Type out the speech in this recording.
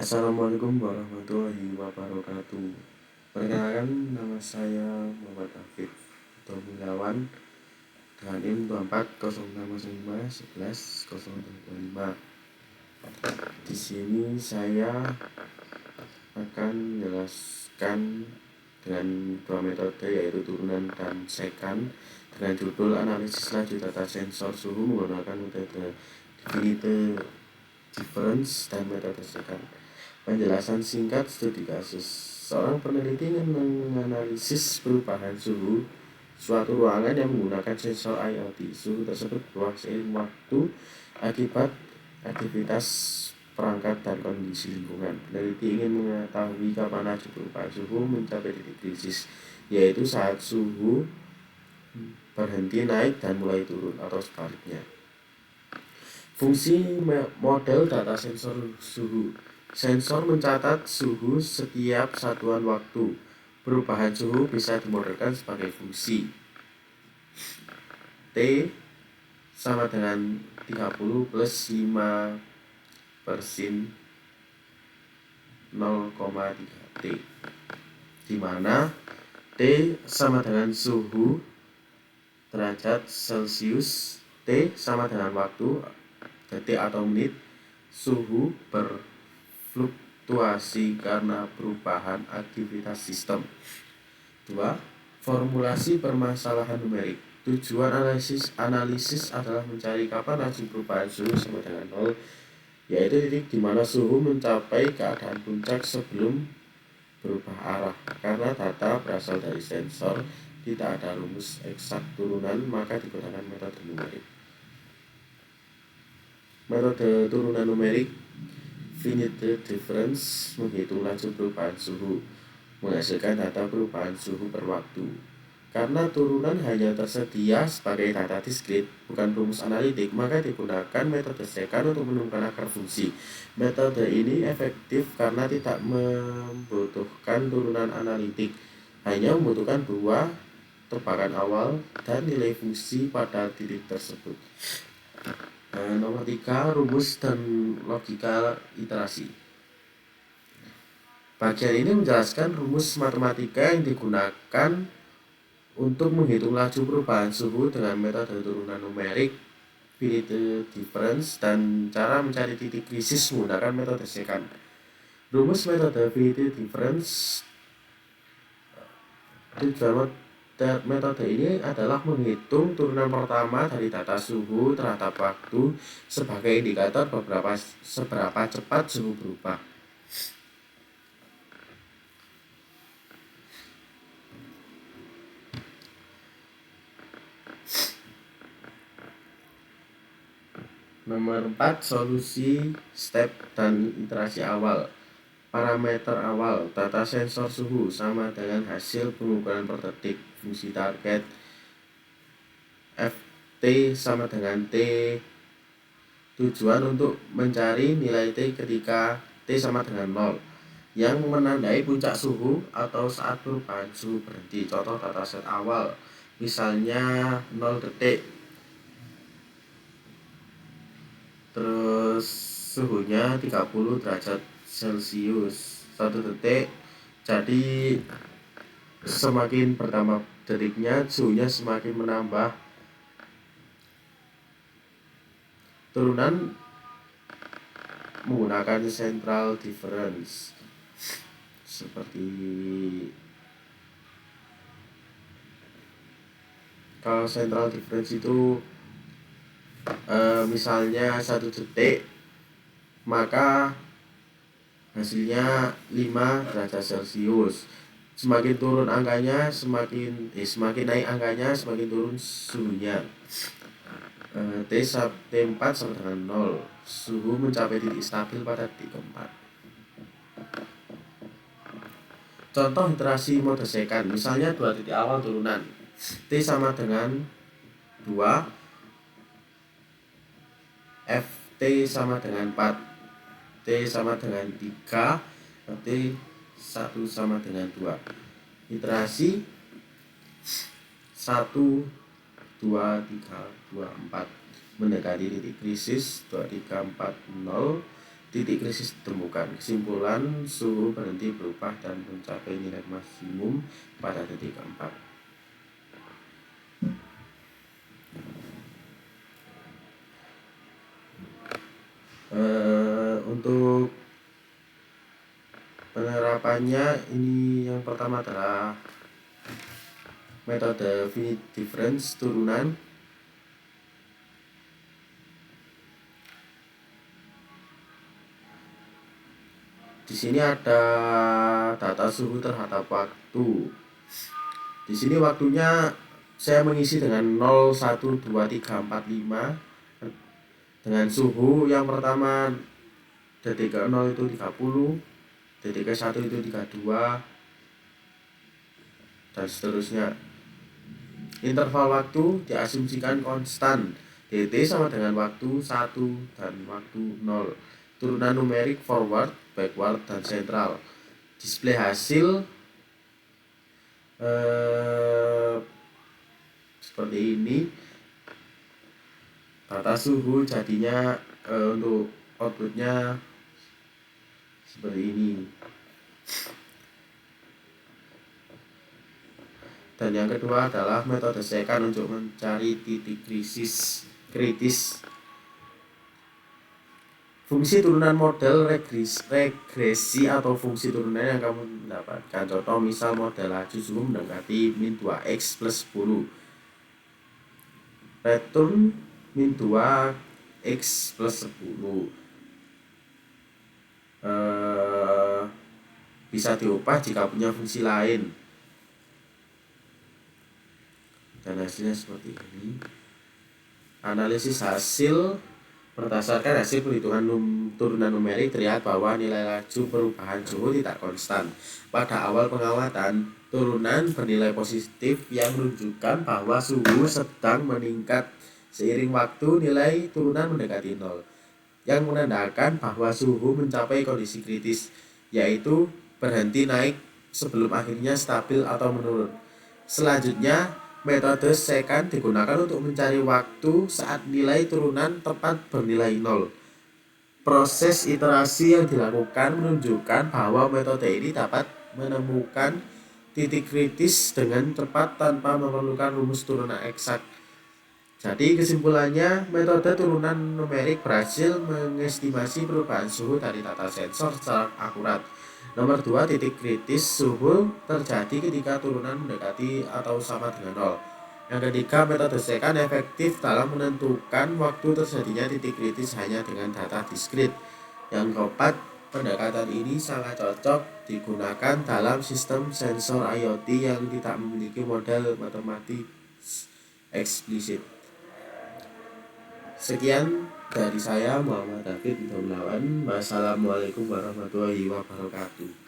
Assalamualaikum warahmatullahi wabarakatuh. Perkenalkan, nama saya Muhammad Afif Domilawan dengan NIM 240615110025. Di sini saya akan menjelaskan dengan dua metode, yaitu turunan dan secant, dengan judul analisis laju data sensor suhu menggunakan metode definite difference dan metode secant. Penjelasan singkat studi kasus. Seorang peneliti ingin menganalisis perubahan suhu suatu ruangan yang menggunakan sensor IoT. Suhu tersebut berubah seiring waktu akibat aktivitas perangkat dan kondisi lingkungan. Peneliti ingin mengetahui kapan laju perubahan suhu mencapai titik krisis, yaitu saat suhu berhenti naik dan mulai turun, atau sebaliknya. Fungsi model data sensor suhu. Sensor mencatat suhu setiap satuan waktu. Perubahan suhu bisa dimodelkan sebagai fungsi T sama dengan 30 plus 5 persin 0,3 T, di mana T sama dengan suhu derajat Celcius, T sama dengan waktu, detik atau menit. Suhu berfluktuasi karena perubahan aktivitas sistem. 2. Formulasi permasalahan numerik. Tujuan analisis adalah mencari kapan laju perubahan suhu sama dengan 0, yaitu titik di mana suhu mencapai keadaan puncak sebelum berubah arah. Karena data berasal dari sensor, tidak ada rumus eksak turunan, maka digunakan metode numerik. Metode turunan numerik finite difference menghitung laju perubahan suhu, menghasilkan data perubahan suhu per waktu. Karena turunan hanya tersedia sebagai data diskrit, bukan rumus analitik, maka digunakan metode secant untuk menemukan akar fungsi. Metode ini efektif karena tidak membutuhkan turunan analitik, hanya membutuhkan dua tebakan awal dan nilai fungsi pada titik tersebut. Nomor 3, rumus dan logika iterasi. Bagian ini menjelaskan rumus matematika yang digunakan untuk menghitung laju perubahan suhu dengan metode turunan numerik, finite difference, dan cara mencari titik krisis menggunakan metode secant. Rumus metode finite difference. Tujuan metode ini adalah menghitung turunan pertama dari data suhu terhadap waktu sebagai indikator seberapa cepat suhu berubah. Nomor 4, solusi step dan iterasi awal. Parameter awal data sensor suhu sama dengan hasil pengukuran per detik. Fungsi target Ft sama dengan T. Tujuan untuk mencari nilai T ketika T sama dengan 0, yang menandai puncak suhu atau saat perubahan suhu berhenti. Contoh dataset awal, misalnya 0 detik, terus suhunya 30 derajat Celcius, 1 detik. Jadi semakin bertambah detiknya, suhunya semakin menambah. Turunan menggunakan central difference, seperti kalau central difference itu misalnya 1 detik, maka hasilnya 5 derajat Celcius. Semakin turun angkanya, semakin naik angkanya, semakin turun suhunya. T4 sama dengan 0, suhu mencapai titik stabil pada titik keempat. Contoh iterasi mode secant, misalnya 2 titik awal turunan, T sama dengan 2, Ft sama dengan 4, T sama dengan 3, T 1 sama dengan 2. Iterasi 1, 2, 3, 2, 4 mendekati titik krisis 2, 3, 4, 0. T titik krisis ditemukan. Kesimpulan, suhu berhenti berubah dan mencapai nilai maksimum pada detik keempat. Untuk penerapannya, ini yang pertama adalah metode finite difference turunan. Di sini ada data suhu terhadap waktu. Di sini waktunya saya mengisi dengan 0, 1, 2, 3, 4, 5. Dengan suhu yang pertama detik ke 0 itu 30, detik ke 1 itu 32, dan seterusnya. Interval waktu diasumsikan konstan. dt sama dengan waktu 1 dan waktu 0. Turunan numerik forward, backward, dan sentral. Display hasil seperti ini. Data suhu jadinya untuk outputnya seperti ini. Dan yang kedua adalah metode second untuk mencari titik kritis. Fungsi turunan model regresi atau fungsi turunan yang kamu dapatkan. Contoh misal model laju suhu mendekati min 2x plus 10. Return min 2x plus 10. Bisa diubah jika punya fungsi lain. Dan hasilnya seperti ini. Analisis hasil. Berdasarkan hasil perhitungan turunan numerik, terlihat bahwa nilai laju perubahan suhu tidak konstan. Pada awal pengamatan, turunan bernilai positif yang menunjukkan bahwa suhu sedang meningkat. Seiring waktu, nilai turunan mendekati 0, yang menandakan bahwa suhu mencapai kondisi kritis, yaitu berhenti naik sebelum akhirnya stabil atau menurun. Selanjutnya, metode second digunakan untuk mencari waktu saat nilai turunan tepat bernilai 0. Proses iterasi yang dilakukan menunjukkan bahwa metode ini dapat menemukan titik kritis dengan cepat tanpa memerlukan rumus turunan eksak. Jadi kesimpulannya, metode turunan numerik berhasil mengestimasi perubahan suhu dari data sensor secara akurat. Nomor 2, titik kritis suhu terjadi ketika turunan mendekati atau sama dengan 0. Yang ketiga, metode second efektif dalam menentukan waktu terjadinya titik kritis hanya dengan data diskrit. Yang keempat, pendekatan ini sangat cocok digunakan dalam sistem sensor IoT yang tidak memiliki model matematik eksplisit. Sekian dari saya, Muhammad David Hidayat. Wassalamualaikum warahmatullahi wabarakatuh.